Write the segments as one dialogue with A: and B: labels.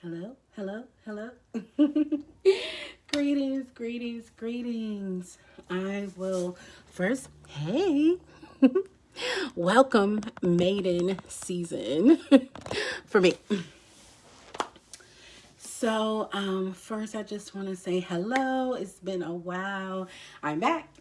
A: Hello, hello, hello. Greetings, greetings, greetings. I will first, hey, welcome maiden season for me. So, first, I just want to say hello. It's been a while. I'm back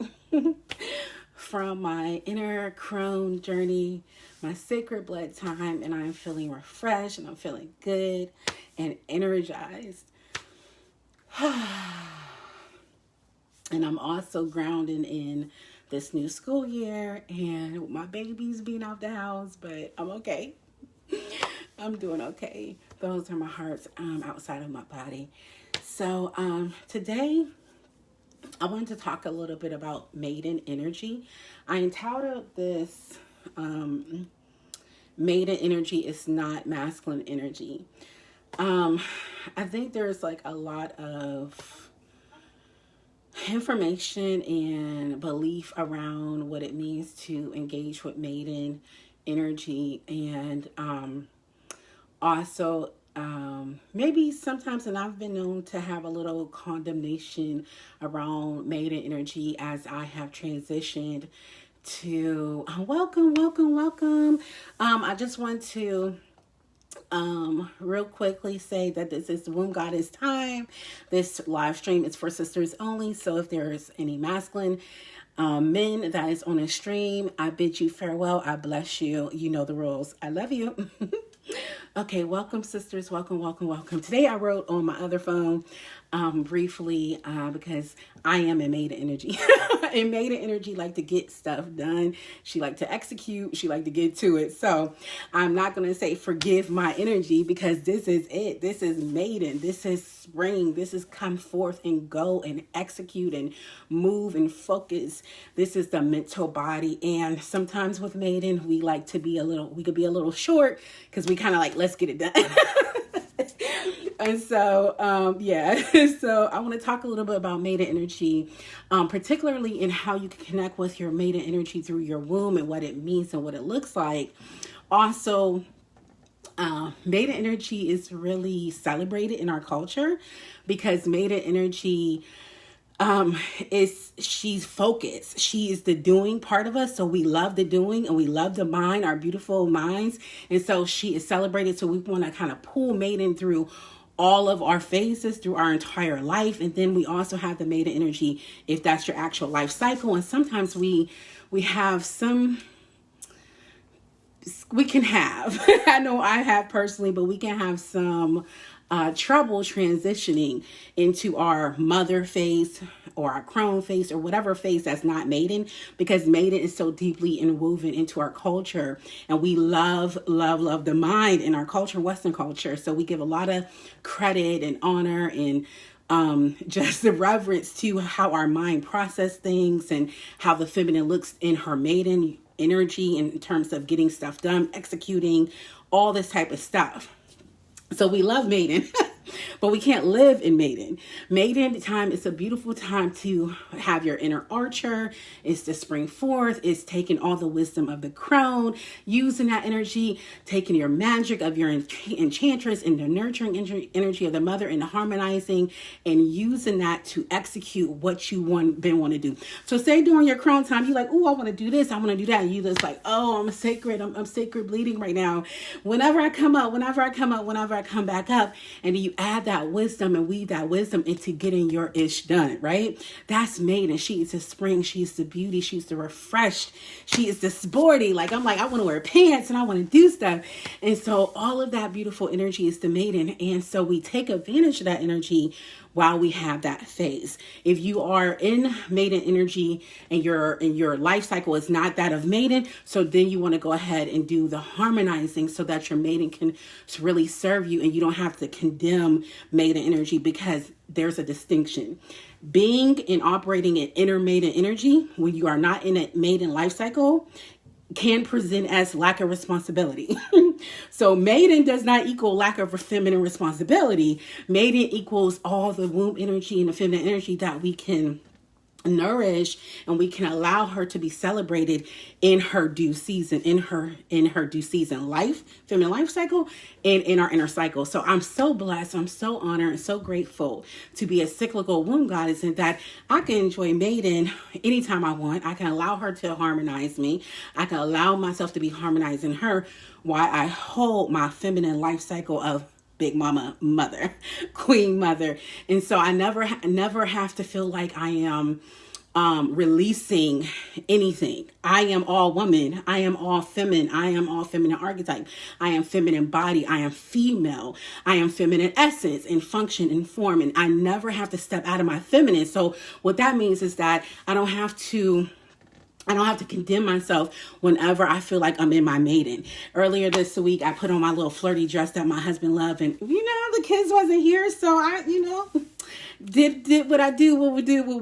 A: from my inner crone journey, my sacred blood time, and I'm feeling refreshed and I'm feeling good and energized. And I'm also grounding in this new school year and my baby's being out the house, but I'm okay. I'm doing okay. Those are my hearts outside of my body. So today I wanted to talk a little bit about maiden energy. I entitled this Maiden Energy is Not Masculine Energy. I think there's like a lot of information and belief around what it means to engage with maiden energy, and also maybe sometimes, and I've been known to have a little condemnation around maiden energy as I have transitioned to welcome. I just want to real quickly say that this is the Womb Goddess time. This live stream is for sisters only. So if there's any masculine men that is on the stream, I bid you farewell. I bless you. You know the rules. I love you. Okay, welcome sisters. Welcome. Today I wrote on my other phone briefly because I am in maiden energy. And maiden energy like to get stuff done. She like to execute. She like to get to it. So I'm not going to say forgive my energy because this is it. This is maiden. This is spring. This is come forth and go and execute and move and focus. This is the mental body. And sometimes with maiden, we could be a little short because we kind of like, let's get it done. And so, so I want to talk a little bit about maiden energy, particularly in how you can connect with your maiden energy through your womb and what it means and what it looks like. Also, maiden energy is really celebrated in our culture because maiden energy she's focused. She is the doing part of us. So we love the doing and we love the mind, our beautiful minds. And so she is celebrated. So we want to kind of pull maiden through all of our phases through our entire life. And then we also have the maiden energy if that's your actual life cycle. And sometimes we have we can have, I know I have personally, but we can have some trouble transitioning into our mother phase or our crone phase or whatever phase that's not maiden, because maiden is so deeply interwoven into our culture, and we love the mind in our culture, Western culture. So we give a lot of credit and honor and just the reverence to how our mind process things and how the feminine looks in her maiden energy in terms of getting stuff done, executing, all this type of stuff. So we love maiden, but we can't live in maiden. Maiden time is a beautiful time to have your inner archer. It's to spring forth. It's taking all the wisdom of the crone, using that energy, taking your magic of your enchantress and the nurturing energy of the mother and the harmonizing, and using that to execute what you want to do. So say during your crone time, you're like, oh, I want to do this. I want to do that. And you just like, oh, I'm sacred. I'm sacred bleeding right now. Whenever I come back up, and then you add that wisdom and weave that wisdom into getting your ish done, right? That's maiden. She is the spring. She is the beauty. She's the refreshed. She is the sporty. Like, I'm like, I want to wear pants and I want to do stuff. And so all of that beautiful energy is the maiden. And so we take advantage of that energy while we have that phase. If you are in maiden energy and your life cycle is not that of maiden, so then you want to go ahead and do the harmonizing so that your maiden can really serve you and you don't have to condemn maiden energy, because there's a distinction. Being and operating in inner maiden energy when you are not in a maiden life cycle can present as lack of responsibility. So maiden does not equal lack of feminine responsibility. Maiden equals all the womb energy and the feminine energy that we can nourished, and we can allow her to be celebrated in her due season, in her due season life, feminine life cycle, and in our inner cycle. So I'm so blessed, I'm so honored and so grateful to be a cyclical womb goddess, and that I can enjoy Maiden anytime I want. I can allow her to harmonize me. I can allow myself to be harmonizing her while I hold my feminine life cycle of Big Mama Mother, Queen Mother. And so I never have to feel like I am releasing anything. I am all woman. I am all feminine. I am all feminine archetype. I am feminine body. I am female. I am feminine essence and function and form. And I never have to step out of my feminine. So what that means is that I don't have to condemn myself whenever I feel like I'm in my maiden. Earlier this week, I put on my little flirty dress that my husband loved, and the kids wasn't here, so I, did what I do, what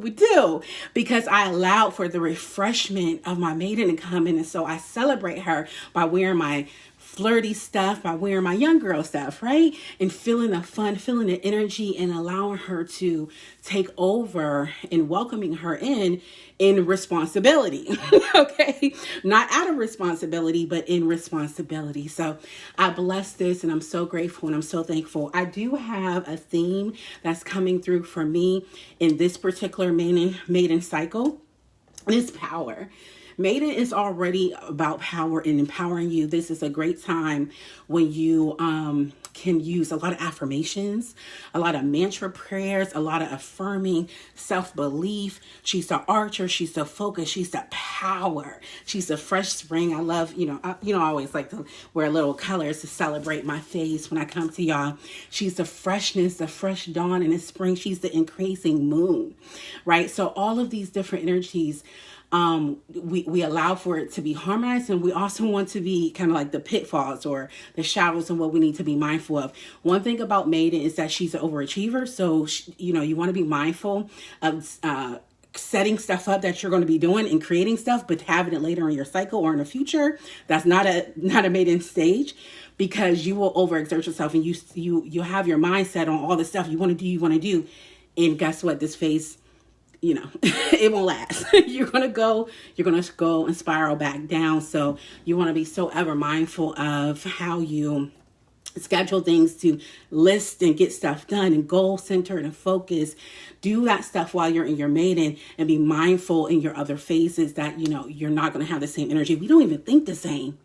A: we do, because I allowed for the refreshment of my maiden to come in, and so I celebrate her by wearing my flirty stuff, by wearing my young girl stuff, right? And feeling the fun, feeling the energy, and allowing her to take over and welcoming her in responsibility. Okay. Not out of responsibility, but in responsibility. So I bless this, and I'm so grateful and I'm so thankful. I do have a theme that's coming through for me in this particular maiden cycle. It's power. Maiden is already about power and empowering you. This is a great time when you can use a lot of affirmations, a lot of mantra prayers, a lot of affirming self-belief. She's the archer. She's the focus. She's the power. She's the fresh spring. I love, I always like to wear little colors to celebrate my face when I come to y'all. She's the freshness, the fresh dawn in the spring. She's the increasing moon, right? So all of these different energies, we allow for it to be harmonized, and we also want to be kind of like the pitfalls or the shadows and what we need to be mindful of. One thing about Maiden is that she's an overachiever. So, you want to be mindful of, setting stuff up that you're going to be doing and creating stuff, but having it later in your cycle or in the future. That's not a Maiden stage, because you will overexert yourself, and you have your mindset on all the stuff you want to do. And guess what? This phase, it won't last. You're going to go and spiral back down. So you want to be so ever mindful of how you schedule things to list and get stuff done, and goal centered and focus. Do that stuff while you're in your maiden, and be mindful in your other phases that, you're not going to have the same energy. We don't even think the same.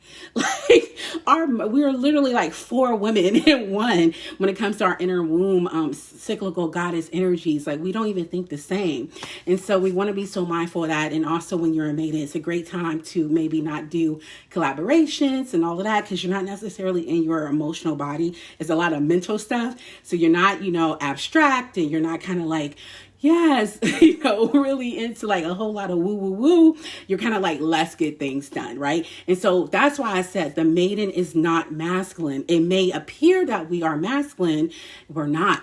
A: We're literally like 4 women in one when it comes to our inner womb, cyclical goddess energies. Like, we don't even think the same. And so we want to be so mindful of that. And also when you're a maiden, it's a great time to maybe not do collaborations and all of that, because you're not necessarily in your emotional body. It's a lot of mental stuff. So you're not, abstract, and you're not kind of like, yes, really into like a whole lot of woo. You're kind of like, let's get things done, right? And so that's why I said the maiden is not masculine. It may appear that we are masculine. We're not.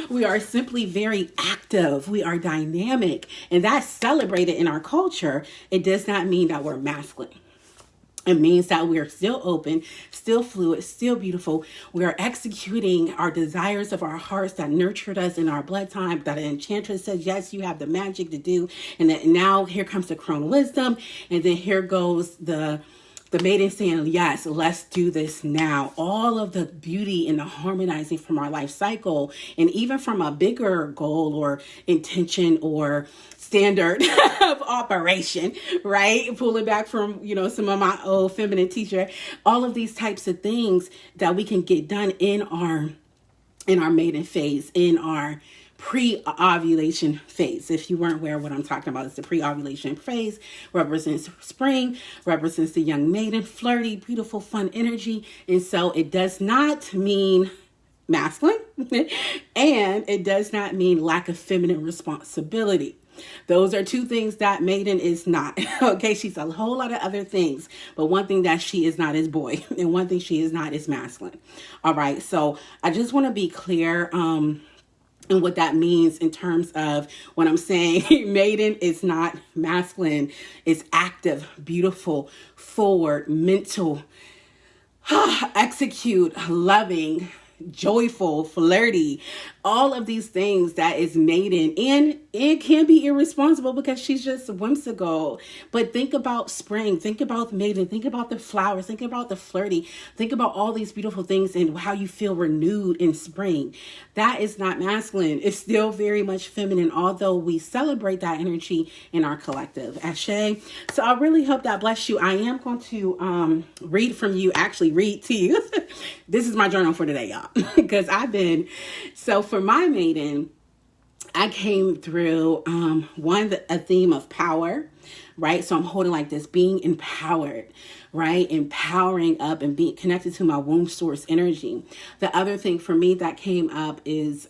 A: We are simply very active. We are dynamic, and that's celebrated in our culture. It does not mean that we're masculine. It means that we are still open, still fluid, still beautiful. We are executing our desires of our hearts that nurtured us in our blood time, that an Enchantress says, yes, you have the magic to do. And that now here comes the crone wisdom. And then here goes the maiden saying, yes, let's do this now. All of the beauty and the harmonizing from our life cycle, and even from a bigger goal or intention or standard of operation, right? Pull it back from, some of my old feminine teacher, all of these types of things that we can get done in our maiden phase, in our pre-ovulation phase. If you weren't aware of what I'm talking about, it's the pre-ovulation phase, represents spring, represents the young maiden, flirty, beautiful, fun energy. And so it does not mean masculine, and it does not mean lack of feminine responsibility. Those are 2 things that maiden is not. Okay, she's a whole lot of other things, but one thing that she is not is boy, and one thing she is not is masculine. All right, so I just want to be clear and what that means in terms of when I'm saying maiden is not masculine. It's active, beautiful, forward, mental, execute, loving, joyful, flirty, all of these things that is maiden. And it can be irresponsible because she's just whimsical. But think about spring, think about maiden, think about the flowers, think about the flirty, think about all these beautiful things and how you feel renewed in spring. That is not masculine. It's still very much feminine, although we celebrate that energy in our collective. Ashe. So I really hope that bless you. I am going to read from you, actually read to you. This is my journal for today, y'all, because so for my maiden, I came through a theme of power, right? So I'm holding like this, being empowered, right? Empowering up and being connected to my womb source energy. The other thing for me that came up is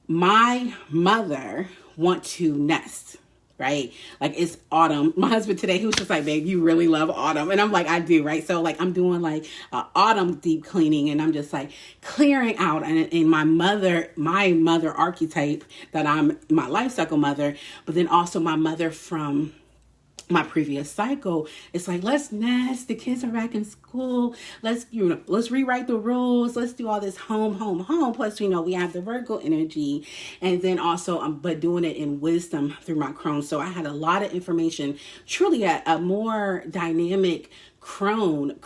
A: my mother want to nest. Right? Like it's autumn. My husband today, he was just like, babe, you really love autumn. And I'm like, I do, right? So like I'm doing like autumn deep cleaning and I'm just like clearing out. And my mother archetype that I'm my life cycle mother, but then also my mother from my previous cycle, it's like, let's nest, the kids are back in school, let's rewrite the rules, let's do all this home. Plus, we have the Virgo energy, and then also but doing it in wisdom through my crone. So I had a lot of information, truly a more dynamic crone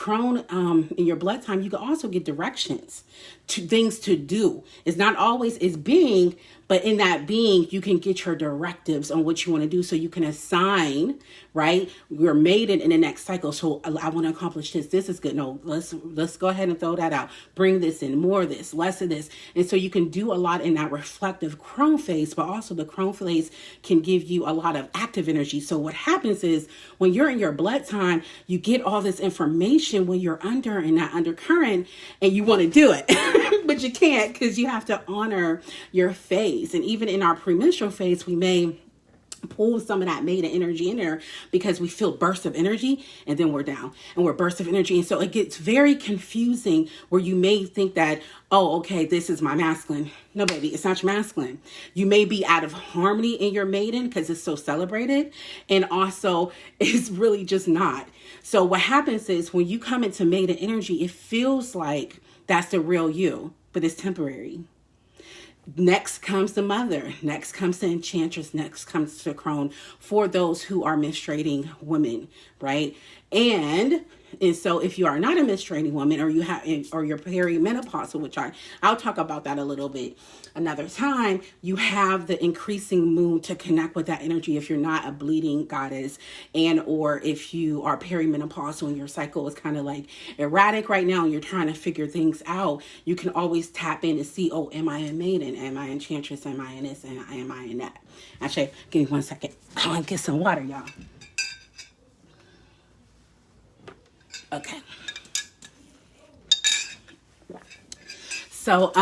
A: in your blood time. You can also get directions to things to do. It's not always is being, but in that being, you can get your directives on what you want to do. So you can assign, right? You're maiden in the next cycle. So I want to accomplish this. This is good. No, let's go ahead and throw that out. Bring this in, more of this, less of this. And so you can do a lot in that reflective crone phase, but also the crone phase can give you a lot of active energy. So what happens is when you're in your blood time, you get all this information when you're under in that undercurrent and you want to do it, but you can't because you have to honor your phase. And even in our premenstrual phase, we may pull some of that maiden energy in there because we feel bursts of energy and then we're down and we're bursts of energy. And so it gets very confusing where you may think that, oh, okay, this is my masculine. No, baby, it's not your masculine. You may be out of harmony in your maiden because it's so celebrated. And also it's really just not. So what happens is when you come into maiden energy, it feels like that's the real you, but it's temporary. Next comes the mother. Next comes the enchantress. Next comes the crone for those who are menstruating women, right? And so if you are not a menstruating woman or you're perimenopausal, which I'll talk about that a little bit another time, you have the increasing moon to connect with that energy if you're not a bleeding goddess, and or if you are perimenopausal and your cycle is kind of like erratic right now and you're trying to figure things out, you can always tap in and see, oh, am I a maiden? Am I enchantress? Am I in this? And am I in that? Actually, give me 1 second. I want to get some water, y'all. Okay. So,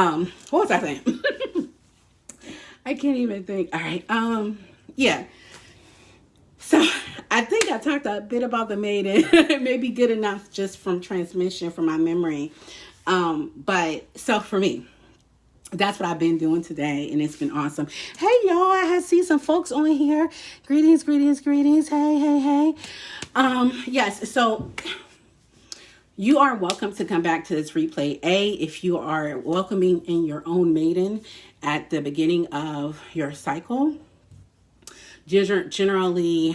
A: what was I saying? I can't even think. All right. Yeah. So I think I talked a bit about the maiden. Maybe good enough just from transmission from my memory. But so for me, that's what I've been doing today, and it's been awesome. Hey, y'all, I see some folks on here. Greetings. Hey. Yes, so you are welcome to come back to this replay. If you are welcoming in your own maiden at the beginning of your cycle, generally,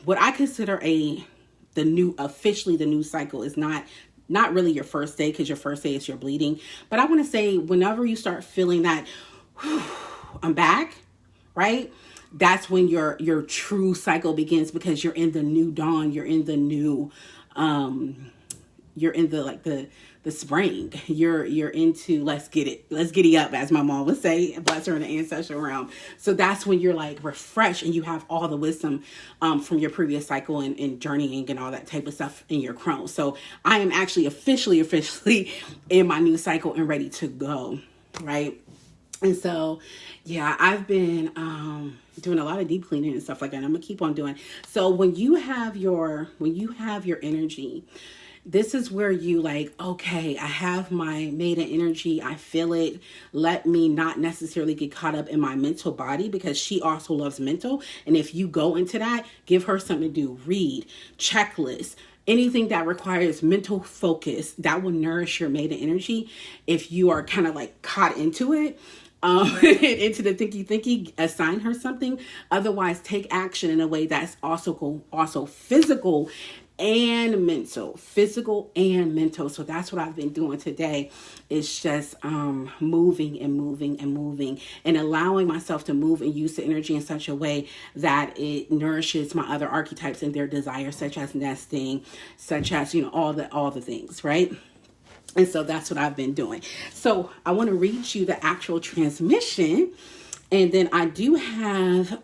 A: what I consider the new cycle is not really your first day, because your first day is your bleeding. But I want to say whenever you start feeling that, I'm back, right? That's when your true cycle begins, because you're in the new dawn. You're in the new, you're in the spring. You're into let's giddy up, as my mom would say, bless her, in the ancestral realm. So that's when you're like refreshed and you have all the wisdom from your previous cycle and journeying and all that type of stuff in your crone. So I am actually officially in my new cycle and ready to go, right? And so, yeah, I've been doing a lot of deep cleaning and stuff like that. And I'm gonna keep on doing. So when you have your energy, this is where you like, okay, I have my maiden energy. I feel it. Let me not necessarily get caught up in my mental body, because she also loves mental. And if you go into that, give her something to do, read, checklist, anything that requires mental focus, that will nourish your maiden energy. If you are kind of like caught into it, into the thinky, assign her something. Otherwise, take action in a way that's also physical and mental. So that's what I've been doing today. It's just moving and allowing myself to move and use the energy in such a way that it nourishes my other archetypes and their desires, such as nesting, such as, all the things, right? And so that's what I've been doing. So I want to read you the actual transmission. And then I do have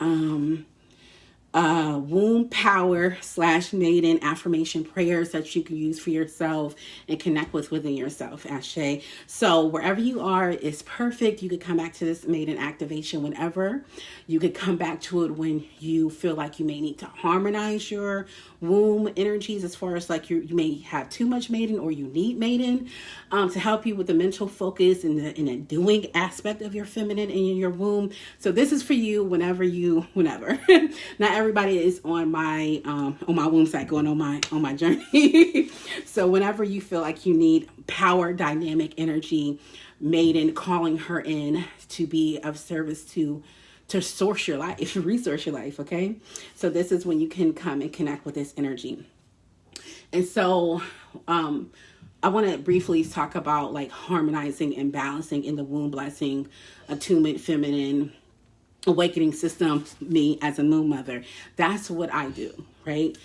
A: womb power / maiden affirmation prayers that you can use for yourself and connect with within yourself, Ashe. So wherever you are is perfect. You could come back to this maiden activation whenever. You could come back to it when you feel like you may need to harmonize your womb energies, as far as like you may have too much maiden or you need maiden to help you with the mental focus and the doing aspect of your feminine and your womb. So this is for you whenever. Not everybody is on my womb cycle and on my journey. So whenever you feel like you need power, dynamic energy, maiden, calling her in to be of service to source your life, resource your life, okay? So this is when you can come and connect with this energy. And so I want to briefly talk about like harmonizing and balancing in the womb blessing, attunement, feminine, awakening system, me as a moon mother. That's what I do, right?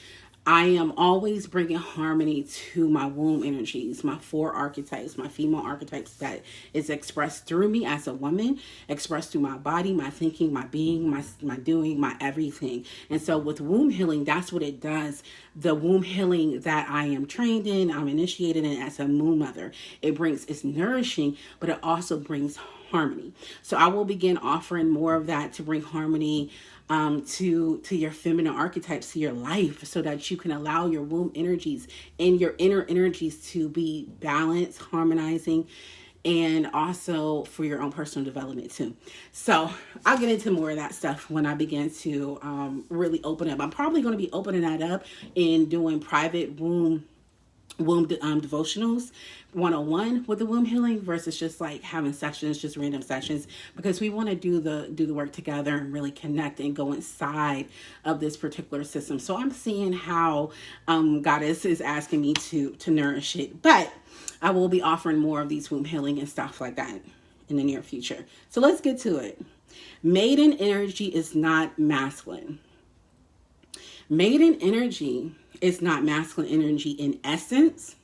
A: I am always bringing harmony to my womb energies, my 4 archetypes, my female archetypes that is expressed through me as a woman, expressed through my body, my thinking, my being, my doing, my everything. And so with womb healing, that's what it does. The womb healing that I am trained in, I'm initiated in as a moon mother. It's nourishing, but it also brings harmony. So I will begin offering more of that to bring harmony to your feminine archetypes, to your life, so that you can allow your womb energies and your inner energies to be balanced, harmonizing, and also for your own personal development too. So I'll get into more of that stuff when I begin to really open up. I'm probably going to be opening that up and doing private womb devotionals 101 with the womb healing versus just like having sessions, just random sessions, because we want to do the work together and really connect and go inside of this particular system. So I'm seeing how Goddess is asking me to nourish it, but I will be offering more of these womb healing and stuff like that in the near future. So let's get to it. Maiden energy is not masculine. Maiden energy is not masculine energy in essence,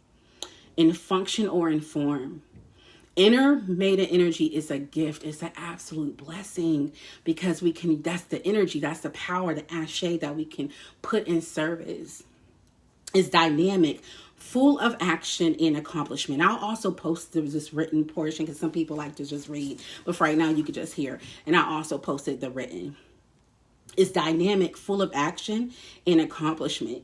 A: in function, or in form. Inner maiden energy is a gift. It's an absolute blessing because that's the energy, that's the power, the ashe that we can put in service. It's dynamic, full of action and accomplishment. I'll also post this written portion because some people like to just read, but for right now you could just hear. And I also posted the written. It's dynamic, full of action and accomplishment.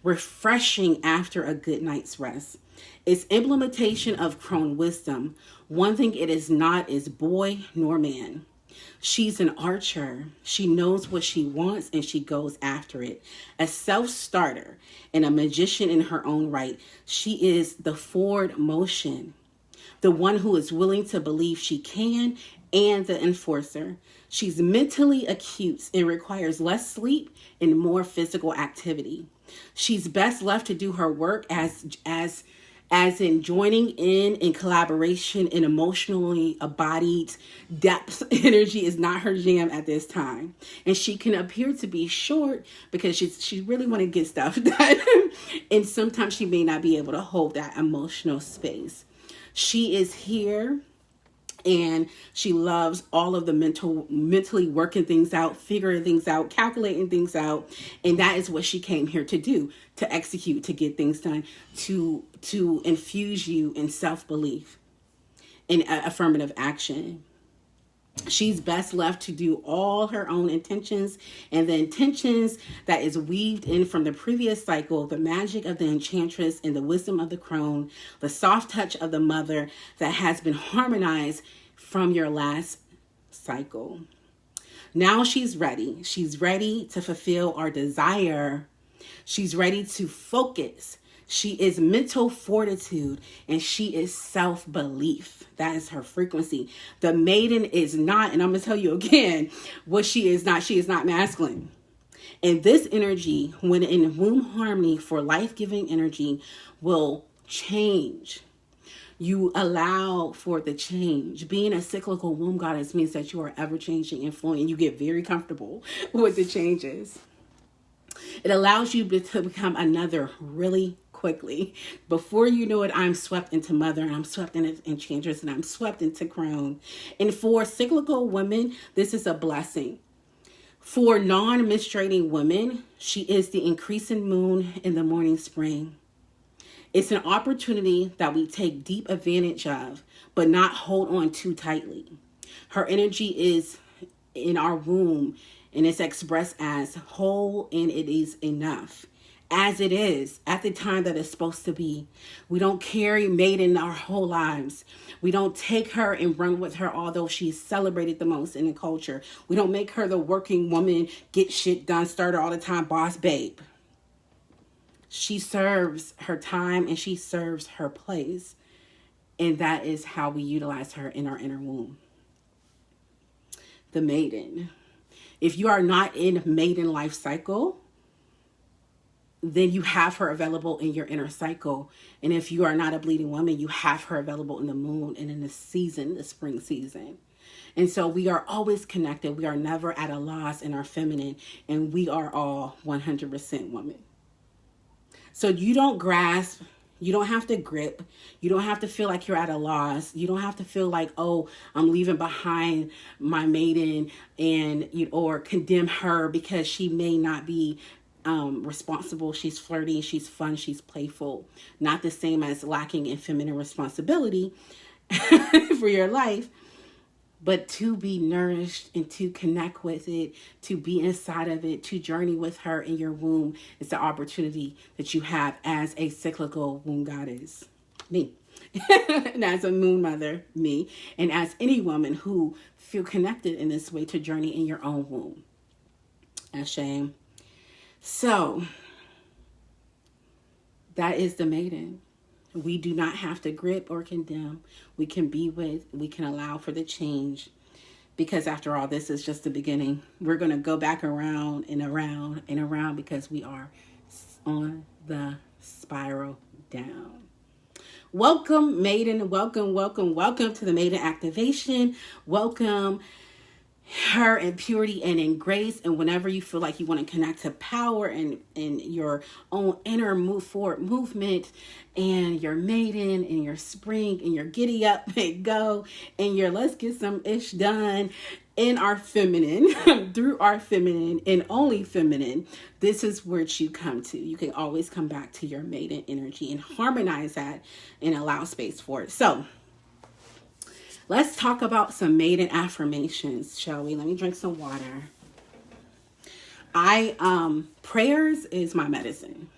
A: Refreshing after a good night's rest. Its implementation of crone wisdom. One thing it is not is boy nor man. She's an archer. She knows what she wants and she goes after it. A self-starter and a magician in her own right. She is the forward motion. The one who is willing to believe she can, and the enforcer. She's mentally acute and requires less sleep and more physical activity. She's best left to do her work as in joining in collaboration and emotionally embodied depth. Energy is not her jam at this time. And she can appear to be short because she really want to get stuff done. And sometimes she may not be able to hold that emotional space. She is here. And she loves all of the mentally working things out, figuring things out, calculating things out. And that is what she came here to do, to execute, to get things done, to infuse you in self-belief and affirmative action. She's best left to do all her own intentions, and the intentions that is weaved in from the previous cycle, the magic of the Enchantress and the wisdom of the crone, the soft touch of the mother that has been harmonized from your last cycle. Now she's ready. She's ready to fulfill our desire. She's ready to focus. She is mental fortitude, and she is self-belief. That is her frequency. The maiden is not, and I'm going to tell you again, what she is not masculine. And this energy, when in womb harmony for life-giving energy, will change. You allow for the change. Being a cyclical womb goddess means that you are ever changing and flowing, and you get very comfortable with the changes. It allows you to become another really quickly. Before you know it, I'm swept into mother, and I'm swept into Enchantress, and I'm swept into crone. And for cyclical women, this is a blessing. For non-menstruating women, she is the increasing moon in the morning spring. It's an opportunity that we take deep advantage of, but not hold on too tightly. Her energy is in our womb, and it's expressed as whole, and it is enough. As it is, at the time that it's supposed to be. We don't carry Maiden our whole lives. We don't take her and run with her, although she's celebrated the most in the culture. We don't make her the working woman, get shit done, starter all the time, boss babe. She serves her time, and she serves her place. And that is how we utilize her in our inner womb. The maiden. If you are not in maiden life cycle, then you have her available in your inner cycle. And if you are not a bleeding woman, you have her available in the moon and in the season, the spring season. And so we are always connected. We are never at a loss in our feminine, and we are all 100% woman. So you don't grasp, you don't have to grip, you don't have to feel like you're at a loss, you don't have to feel like, oh, I'm leaving behind my maiden, and or condemn her because she may not be responsible. She's flirty, she's fun, she's playful. Not the same as lacking in feminine responsibility for your life, but to be nourished and to connect with it, to be inside of it, to journey with her in your womb. It's the opportunity that you have as a cyclical womb goddess, me, and as a moon mother, me, and as any woman who feel connected in this way to journey in your own womb. Ashe. So that is the maiden. We do not have to grip or condemn. We can be with, we can allow for the change, because after all, this is just the beginning. We're going to go back around and around and around, because we are on the spiral down. Welcome, maiden. Welcome, welcome, welcome to the maiden activation. Welcome her in purity and in grace. And whenever you feel like you want to connect to power and your own inner move forward movement, and your maiden and your spring and your giddy up and go, and your let's get some ish done in our feminine, through our feminine and only feminine, this is where you come to. You can always come back to your maiden energy and harmonize that and allow space for it. So let's talk about some maiden affirmations, shall we? Let me drink some water. Prayers is my medicine.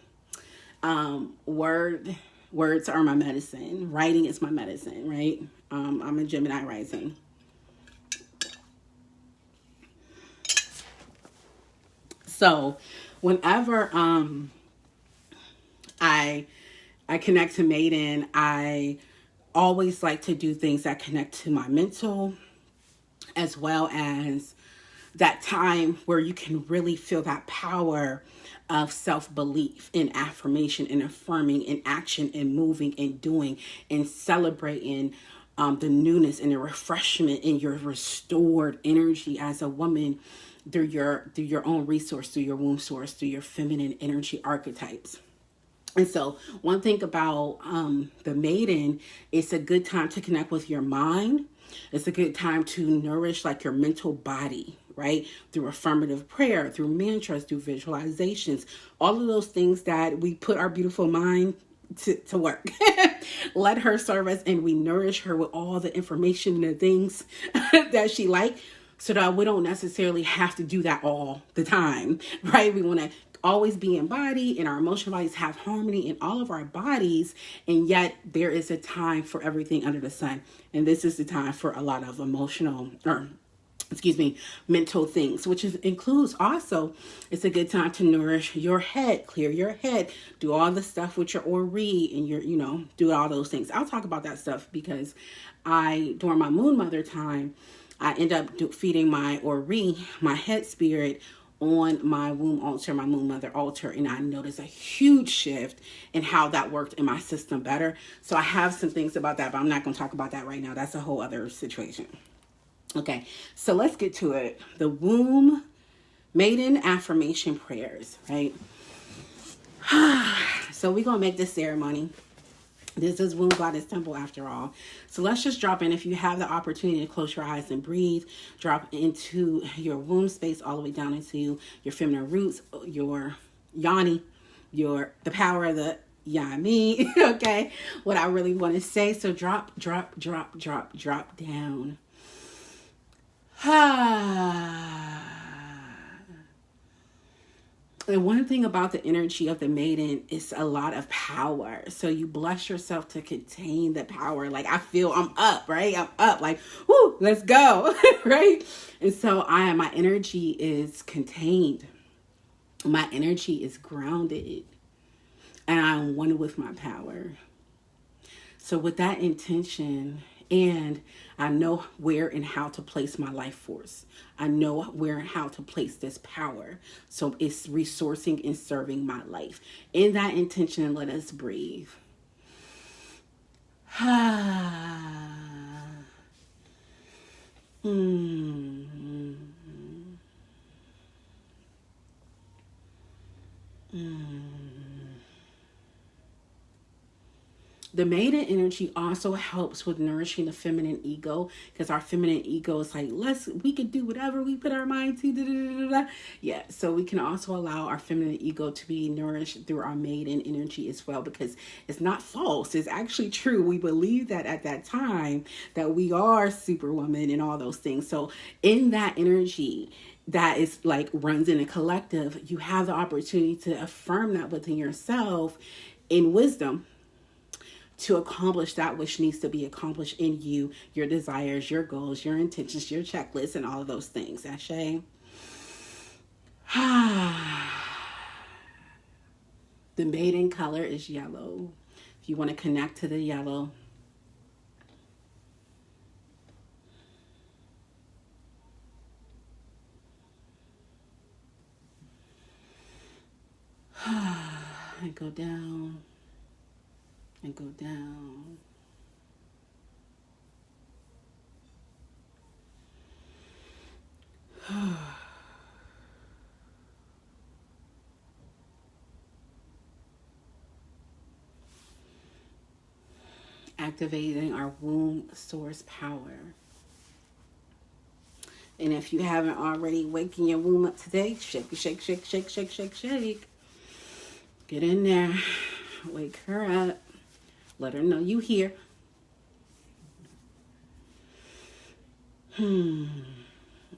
A: Words are my medicine. Writing is my medicine, right? I'm a Gemini rising. So whenever I connect to Maiden, I always like to do things that connect to my mental, as well as that time where you can really feel that power of self-belief in affirmation and affirming in action and moving and doing and celebrating the newness and the refreshment in your restored energy as a woman through your own resource, through your womb source, through your feminine energy archetypes. And so one thing about the Maiden, it's a good time to connect with your mind. It's a good time to nourish like your mental body, right? Through affirmative prayer, through mantras, through visualizations, all of those things that we put our beautiful mind to work. Let her serve us, and we nourish her with all the information and the things that she likes, so that we don't necessarily have to do that all the time, right? We want to always be embodied, and our emotional bodies have harmony in all of our bodies, and yet there is a time for everything under the sun. And this is the time for a lot of emotional or mental things, which includes also, it's a good time to nourish your head, clear your head, do all the stuff with your Ori and your, do all those things. I'll talk about that stuff because during my moon mother time, I end up feeding my Ori, my head spirit, on my womb altar, my moon mother altar, and I noticed a huge shift in how that worked in my system better. So I have some things about that, but I'm not going to talk about that right now. That's a whole other situation. Okay, so let's get to it. The womb maiden affirmation prayers, right? So we're going to make this ceremony. This is Womb Goddess Temple after all. So let's just drop in. If you have the opportunity to close your eyes and breathe, drop into your womb space all the way down into your feminine roots, your yoni, the power of the yami, okay? What I really want to say. So drop down. And one thing about the energy of the maiden is a lot of power. So you bless yourself to contain the power. Like I feel I'm up, right? I'm up like, whoo, let's go, right? And so my energy is contained. My energy is grounded. And I'm one with my power. So with that intention, and I know where and how to place my life force. I know where and how to place this power. So it's resourcing and serving my life. In that intention, let us breathe. The maiden energy also helps with nourishing the feminine ego, because our feminine ego is like, we can do whatever we put our mind to. Da, da, da, da. Yeah, so we can also allow our feminine ego to be nourished through our maiden energy as well, because it's not false. It's actually true. We believe that at that time that we are superwoman and all those things. So in that energy that is like runs in a collective, you have the opportunity to affirm that within yourself in wisdom, to accomplish that which needs to be accomplished in you, your desires, your goals, your intentions, your checklists, and all of those things. Ashe. The maiden color is yellow. If you want to connect to the yellow, and go down. And go down. Activating our womb source power. And if you haven't already waking your womb up today, shake, shake, shake, shake, shake, shake, shake. Get in there. Wake her up. Let her know you here. And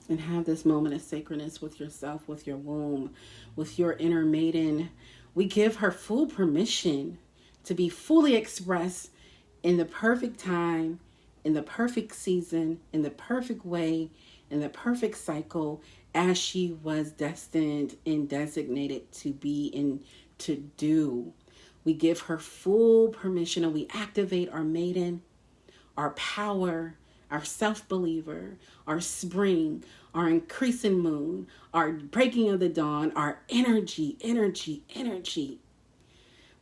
A: have this moment of sacredness with yourself, with your womb, with your inner maiden. We give her full permission to be fully expressed in the perfect time, in the perfect season, in the perfect way, in the perfect cycle, as she was destined and designated to be and to do. We give her full permission, and we activate our maiden, our power, our self-believer, our spring, our increasing moon, our breaking of the dawn, our energy.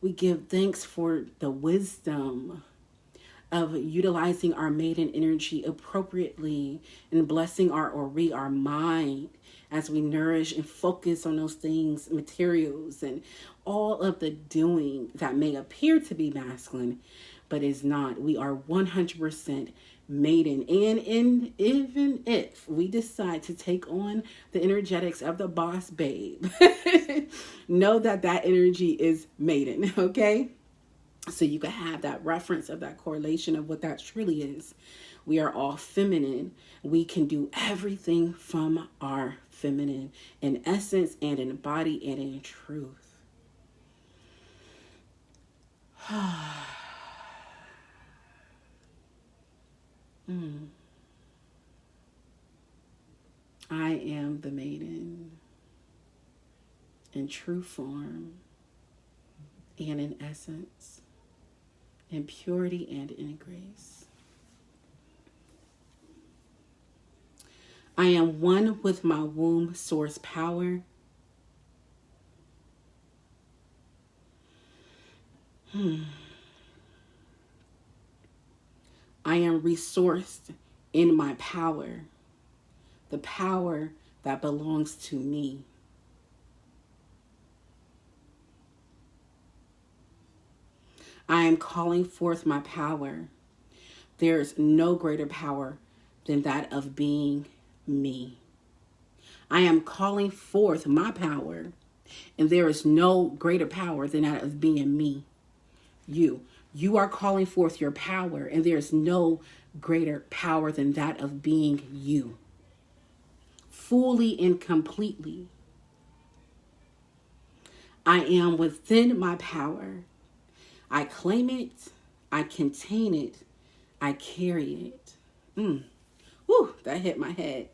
A: We give thanks for the wisdom of utilizing our maiden energy appropriately and blessing our mind as we nourish and focus on those things, materials, and all of the doing that may appear to be masculine, but is not. We are 100% maiden. And even if we decide to take on the energetics of the boss babe, know that energy is maiden, okay? So you can have that reference of that correlation of what that truly is. We are all feminine. We can do everything from our feminine in essence and in body and in truth. I am the maiden in true form and in essence, in purity and in grace. I am one with my womb source power. I am resourced in my power, the power that belongs to me. I am calling forth my power. There is no greater power than that of being me. I am calling forth my power, and there is no greater power than that of being me. You are calling forth your power, and there is no greater power than that of being you. Fully and completely. I am within my power. I claim it. I contain it. I carry it. Woo, that hit my head.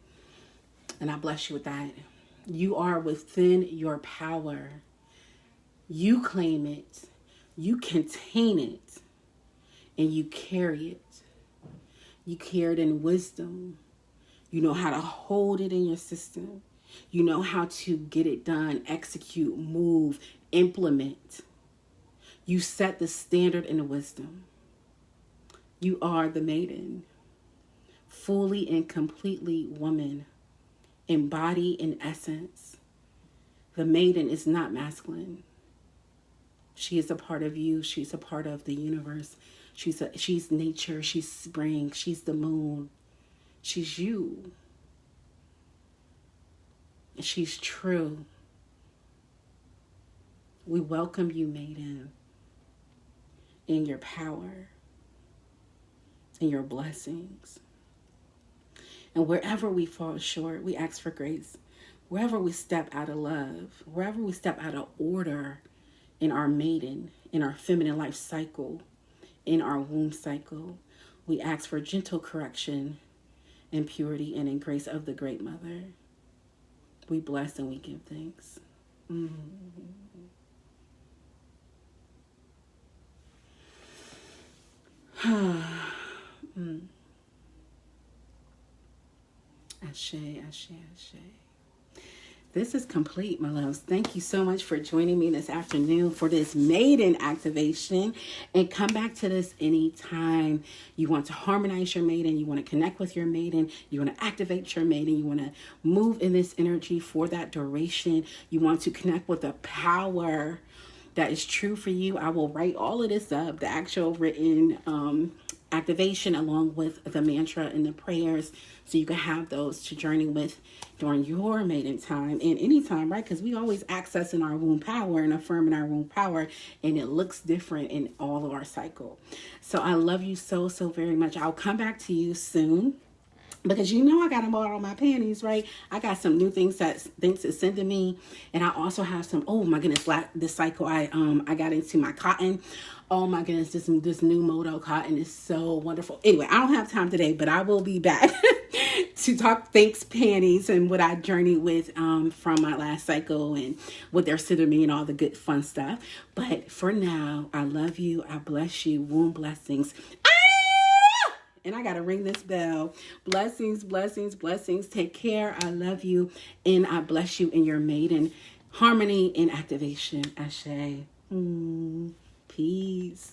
A: And I bless you with that. You are within your power. You claim it. You contain it. And you carry it. You carry it in wisdom. You know how to hold it in your system. You know how to get it done, execute, move, implement. You set the standard in wisdom. You are the maiden, fully and completely woman, in body and essence. The maiden is not masculine. She is a part of you. She's a part of the universe. She's nature. She's spring. She's the moon. She's you. She's true. We welcome you, maiden, in your power, in your blessings. And wherever we fall short, we ask for grace. Wherever we step out of love, wherever we step out of order in our maiden, in our feminine life cycle, in our womb cycle, we ask for gentle correction in purity and in grace of the Great Mother. We bless and we give thanks. Ashe, ashe, ashe. This is complete, my loves. Thank you so much for joining me this afternoon for this maiden activation. And come back to this anytime you want to harmonize your maiden, you want to connect with your maiden, you want to activate your maiden, you want to move in this energy for that duration, you want to connect with the power that is true for you. I will write all of this up, the actual written activation along with the mantra and the prayers, so you can have those to journey with during your maiden time and anytime, right? Because we always accessing our womb power and affirming our womb power, and it looks different in all of our cycle. So I love you so, so very much. I'll come back to you soon, because you know I got to borrow my panties, right? I got some new things that is sending me, and I also have some. Oh my goodness! This cycle I got into my cotton. Oh my goodness! This new Moto cotton is so wonderful. Anyway, I don't have time today, but I will be back to talk thanks panties and what I journeyed with from my last cycle and what they're sending me and all the good fun stuff. But for now, I love you. I bless you. Womb blessings. And I got to ring this bell. Blessings, blessings, blessings. Take care. I love you. And I bless you in your maiden harmony and activation. Ashe. Peace.